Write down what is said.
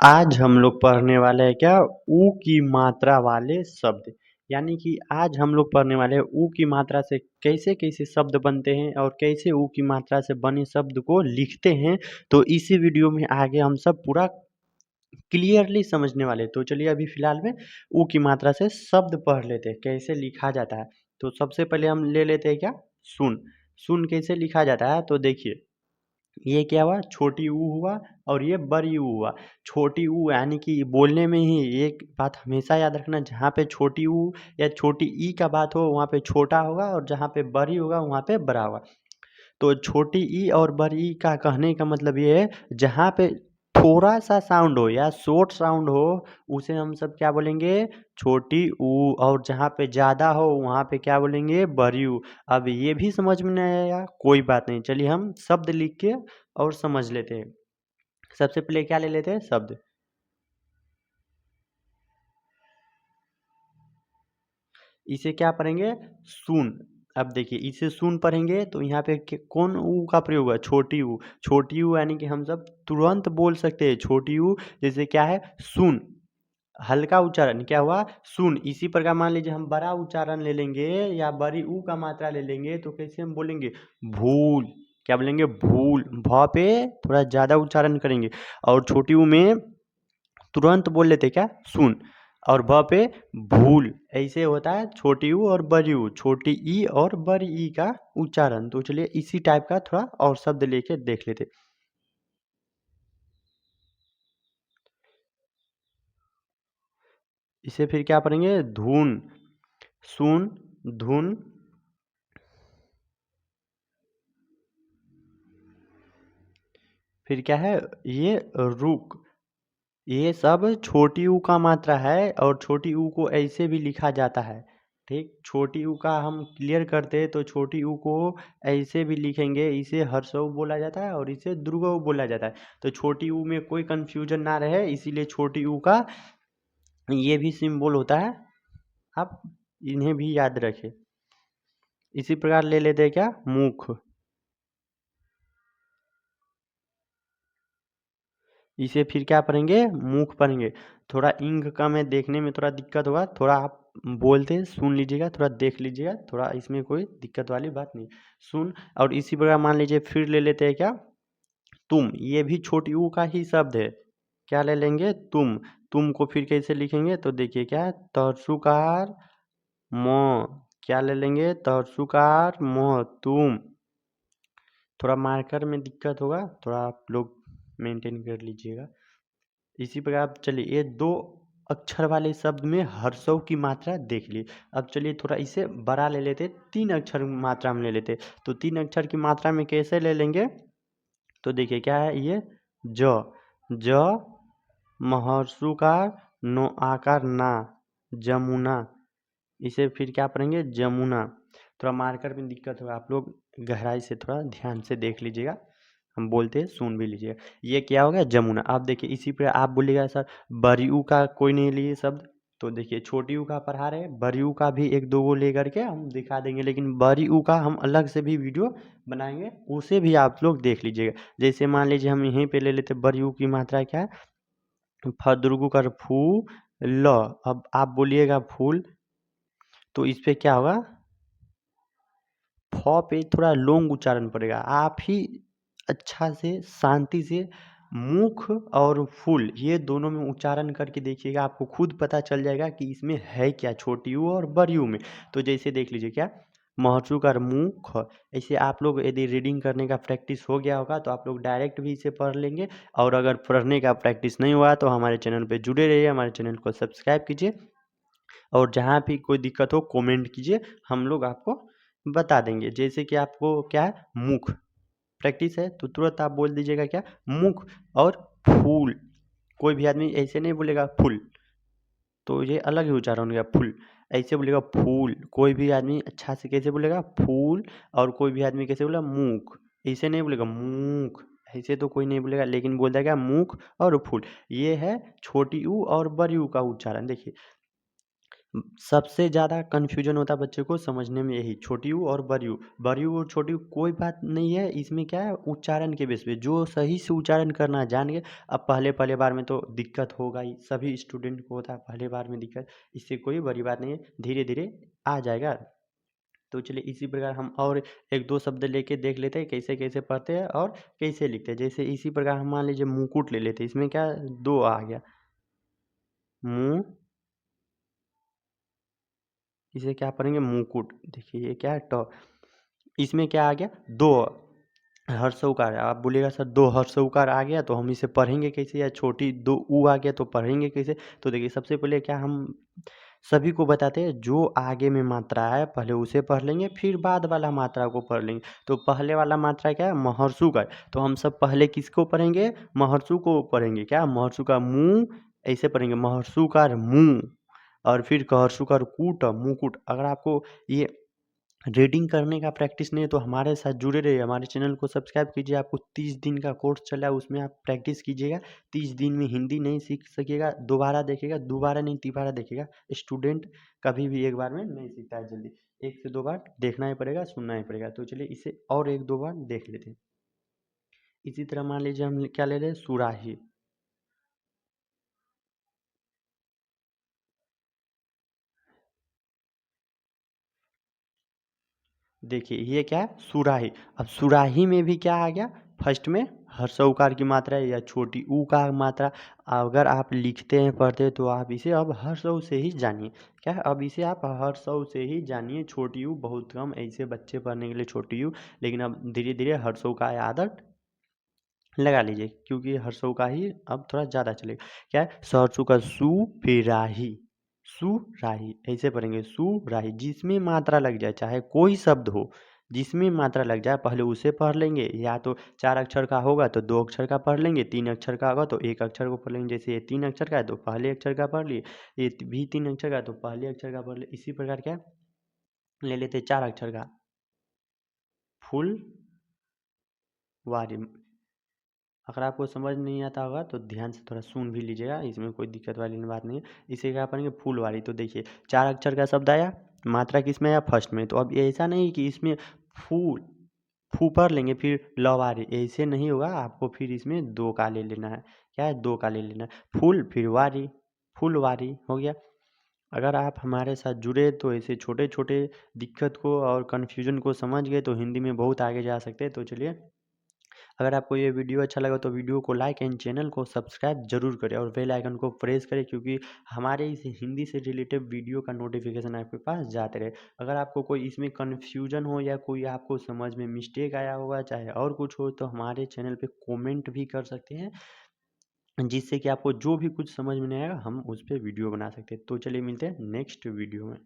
आज हम लोग पढ़ने वाले हैं क्या ऊ की मात्रा वाले शब्द। यानी कि आज हम लोग पढ़ने वाले हैं ऊ की मात्रा से कैसे कैसे शब्द बनते हैं और कैसे ऊ की मात्रा से बने शब्द को लिखते हैं। तो इसी वीडियो में आगे हम सब पूरा क्लियरली समझने वाले हैं। तो चलिए अभी फिलहाल में ऊ की मात्रा से शब्द पढ़ लेते हैं कैसे लिखा जाता है। तो सबसे पहले हम ले लेते हैं क्या सुन। सुन कैसे लिखा जाता है तो देखिए ये क्या हुआ छोटी ऊ हुआ और ये बड़ी ऊ हुआ। छोटी ऊ यानी कि बोलने में ही एक बात हमेशा याद रखना, जहाँ पे छोटी ऊ या छोटी ई का बात हो वहाँ पे छोटा होगा और जहाँ पे बड़ी होगा वहाँ पे बड़ा होगा। तो छोटी ई और बड़ी ई का कहने का मतलब ये है, जहाँ पे थोड़ा सा साउंड हो या शॉर्ट साउंड हो उसे हम सब क्या बोलेंगे छोटी ऊ, और जहाँ पे ज़्यादा हो वहाँ पे क्या बोलेंगे बड़ी ऊ। अब ये भी समझ में नहीं आया कोई बात नहीं, चलिए हम शब्द लिख के और समझ लेते हैं। सबसे पहले क्या ले लेते हैं शब्द। इसे क्या पढ़ेंगे सुन। अब देखिए इसे सुन पढ़ेंगे तो यहाँ पे कौन ऊ का प्रयोग हुआ छोटी ऊ। छोटी ऊ यानी कि हम सब तुरंत बोल सकते हैं छोटी ऊ। जैसे क्या है सुन, हल्का उच्चारण क्या हुआ सुन। इसी प्रकार मान लीजिए हम बड़ा उच्चारण ले लेंगे या बड़ी ऊ का मात्रा ले लेंगे तो कैसे हम बोलेंगे भूल। क्या बोलेंगे भूल, भ पे थोड़ा ज़्यादा उच्चारण करेंगे और छोटी ऊ में तुरंत बोल लेते क्या सुन, और ब पे भूल। ऐसे होता है छोटी ऊ और बड़ी ऊ, छोटी ई और बड़ी ई का उच्चारण। तो चलिए इसी टाइप का थोड़ा और शब्द लेके देख लेते। इसे फिर क्या पढ़ेंगे धुन। सुन धुन, फिर क्या है ये रुक। ये सब छोटी ऊ का मात्रा है और छोटी ऊ को ऐसे भी लिखा जाता है। ठीक, छोटी ऊ का हम क्लियर करते हैं तो छोटी ऊ को ऐसे भी लिखेंगे, इसे हर्षऊ बोला जाता है और इसे दुर्गऊ बोला जाता है। तो छोटी ऊ में कोई कंफ्यूजन ना रहे इसीलिए छोटी ऊ का ये भी सिंबल होता है, आप इन्हें भी याद रखें। इसी प्रकार ले लेते हैं क्या मुख। इसे फिर क्या पढ़ेंगे मुख पढ़ेंगे। थोड़ा इंक कम है देखने में थोड़ा दिक्कत होगा, थोड़ा आप बोलते सुन लीजिएगा, थोड़ा देख लीजिएगा, थोड़ा इसमें कोई दिक्कत वाली बात नहीं। सुन, और इसी प्रकार मान लीजिए फिर ले लेते हैं क्या तुम। ये भी छोटी ऊ का ही शब्द है। क्या ले लेंगे तुम। तुम को फिर कैसे लिखेंगे तो देखिए क्या है तरसुकार म। क्या ले लेंगे तरसुकार म तुम। थोड़ा मार्कर में दिक्कत होगा, थोड़ा आप लोग मेंटेन कर लीजिएगा। इसी प्रकार आप चलिए ये दो अक्षर वाले शब्द में हर्षों की मात्रा देख ली। अब चलिए थोड़ा इसे बड़ा ले लेते, तीन अक्षर मात्रा में ले लेते। तो तीन अक्षर की मात्रा में कैसे ले लेंगे तो देखिए क्या है ये ज। ज महर्षुकार नो आकार ना जमुना। इसे फिर क्या पढ़ेंगे जमुना। थोड़ा मार्कर में दिक्कत होगा, आप लोग गहराई से थोड़ा ध्यान से देख लीजिएगा, हम बोलते हैं सुन भी लीजिएगा। ये क्या होगा जमुना। आप देखिए इसी पे आप बोलिएगा सर बड़ी ऊ का कोई नहीं लिए शब्द। तो देखिए छोटी ऊ का पढ़ा रहे हैं, बड़ी ऊ का भी एक दो गो ले करके हम दिखा देंगे, लेकिन बड़ी ऊ का हम अलग से भी वीडियो बनाएंगे, उसे भी आप लोग देख लीजिएगा। जैसे मान लीजिए हम यहीं पे ले लेते बड़ी ऊ की मात्रा क्या है फदुर्गु कर फू ल। अब आप बोलिएगा फूल, तो इस पे क्या होगा फ पे थोड़ा लॉन्ग उच्चारण पड़ेगा। आप ही अच्छा से शांति से मुख और फूल ये दोनों में उच्चारण करके देखिएगा, आपको खुद पता चल जाएगा कि इसमें है क्या छोटी ऊ और बड़ी ऊ में। तो जैसे देख लीजिए क्या महर्षु का मुख। ऐसे आप लोग यदि रीडिंग करने का प्रैक्टिस हो गया होगा तो आप लोग डायरेक्ट भी इसे पढ़ लेंगे, और अगर पढ़ने का प्रैक्टिस नहीं हुआ तो हमारे चैनल पे जुड़े रहिए, हमारे चैनल को सब्सक्राइब कीजिए, और जहाँ भी कोई दिक्कत हो कमेंट कीजिए, हम लोग आपको बता देंगे। जैसे कि आपको क्या है मुख प्रैक्टिस है तो तुरंत आप बोल दीजिएगा क्या मुख और फूल। कोई भी आदमी ऐसे नहीं बोलेगा फूल, तो ये अलग ही उच्चारण हो गया फूल। ऐसे बोलेगा फूल, कोई भी आदमी अच्छा से कैसे बोलेगा फूल, और कोई भी आदमी कैसे बोला मुख। ऐसे नहीं बोलेगा मुख, ऐसे तो कोई नहीं बोलेगा, लेकिन बोल देगा मुख और फूल। ये है छोटी ऊ और बड़ी ऊ का उच्चारण। देखिए सबसे ज़्यादा कन्फ्यूजन होता है बच्चे को समझने में यही छोटी यू और बड़ी यू और छोटी यू कोई बात नहीं है, इसमें क्या है उच्चारण के बेस पे जो सही से उच्चारण करना जान गए। अब पहले पहले बार में तो दिक्कत होगा ही, सभी स्टूडेंट को होता है पहले बार में दिक्कत, इससे कोई बड़ी बात नहीं है, धीरे धीरे आ जाएगा। तो चलिए इसी प्रकार हम और एक दो शब्द लेके देख लेते हैं कैसे कैसे पढ़ते हैं और कैसे लिखते हैं। जैसे इसी प्रकार हम मान लीजिए मुकुट ले लेते हैं, इसमें क्या दो आ गया मुँह, इसे क्या पढ़ेंगे मुकुट। देखिए ये क्या है ट, इसमें क्या आ गया दो हर्ष उकार। आप बोलिएगा सर दो हर्ष उकार आ गया तो हम इसे पढ़ेंगे कैसे, या छोटी दो ऊ आ गया तो पढ़ेंगे कैसे। तो देखिए सबसे पहले क्या हम सभी को बताते हैं जो आगे में मात्रा है पहले उसे पढ़ लेंगे, फिर बाद वाला मात्रा को पढ़ लेंगे। तो पहले वाला मात्रा क्या है महर्षु का, तो हम सब पहले किसको पढ़ेंगे महर्षु को पढ़ेंगे। क्या महर्षु का मुंह, ऐसे पढ़ेंगे महर्षु का मुंह, और फिर कहर्षु का कूट मुकुट। अगर आपको ये रीडिंग करने का प्रैक्टिस नहीं है तो हमारे साथ जुड़े रहिए, हमारे चैनल को सब्सक्राइब कीजिए। आपको 30 दिन का कोर्स चला है, उसमें आप प्रैक्टिस कीजिएगा। 30 दिन में हिंदी नहीं सीख सकिएगा, दोबारा देखिएगा, दोबारा नहीं तिबारा देखिएगा। स्टूडेंट कभी भी एक बार में नहीं सीखता है जल्दी, एक से दो बार देखना ही पड़ेगा, सुनना ही पड़ेगा। तो चलिए इसे और एक दो बार देख लेते हैं। इसी तरह मान लीजिए हम क्या ले रहे हैं सुराही। देखिए ये क्या है सुराही। अब सुराही में भी क्या आ गया फर्स्ट में हर्ष उकार की मात्रा है या छोटी ऊ का मात्रा। अगर आप लिखते हैं पढ़ते हैं तो आप इसे अब हर्ष ऊ से ही जानिए। क्या है अब इसे आप हर्ष ऊ से ही जानिए, छोटी ऊ बहुत कम ऐसे बच्चे पढ़ने के लिए छोटी ऊ, लेकिन अब धीरे धीरे हर्ष ऊ का आदत लगा लीजिए क्योंकि हर्षों का ही अब थोड़ा ज़्यादा चलेगा। क्या है सरसों का सु फिर राही, सुराही ऐसे पढ़ेंगे सुराही। जिसमें मात्रा लग जाए चाहे कोई शब्द हो, जिसमें मात्रा लग जाए पहले उसे पढ़ लेंगे। या तो 4 अक्षर का होगा तो 2 अक्षर का पढ़ लेंगे, 3 अक्षर का होगा तो 1 अक्षर को पढ़ लेंगे। जैसे ये 3 अक्षर का है तो पहले अक्षर का पढ़ लिए, ये भी 3 अक्षर का है तो पहले अक्षर का पढ़ लिए। इसी प्रकार क्या ले लेते 4 अक्षर का फुलवारी। अगर आपको समझ नहीं आता होगा तो ध्यान से थोड़ा सुन भी लीजिएगा, इसमें कोई दिक्कत वाली बात नहीं है। इसे क्या पढ़ेंगे फूलवारी। तो देखिए 4 अक्षर का शब्द आया, मात्रा किसमें आया फर्स्ट में। तो अब ये ऐसा नहीं कि इसमें फूल फू पढ़ लेंगे फिर लवारी, ऐसे नहीं होगा। आपको फिर इसमें 2 का ले लेना है। क्या है 2 का ले लेना है, फूल फिर वारी, फुलवारी हो गया। अगर आप हमारे साथ जुड़े तो ऐसे छोटे छोटे दिक्कत को और कन्फ्यूजन को समझ गए तो हिंदी में बहुत आगे जा सकते हैं। तो चलिए अगर आपको ये वीडियो अच्छा लगा तो वीडियो को लाइक एंड चैनल को सब्सक्राइब जरूर करें और बेल आइकन को प्रेस करें, क्योंकि हमारे इस हिंदी से रिलेटेड वीडियो का नोटिफिकेशन आपके पास जाते रहे। अगर आपको कोई इसमें कन्फ्यूजन हो या कोई आपको समझ में मिस्टेक आया होगा चाहे और कुछ हो तो हमारे चैनल पे कमेंट भी कर सकते हैं, जिससे कि आपको जो भी कुछ समझ में नहीं आएगा हम उस पर वीडियो बना सकते हैं। तो चलिए मिलते हैं नेक्स्ट वीडियो में।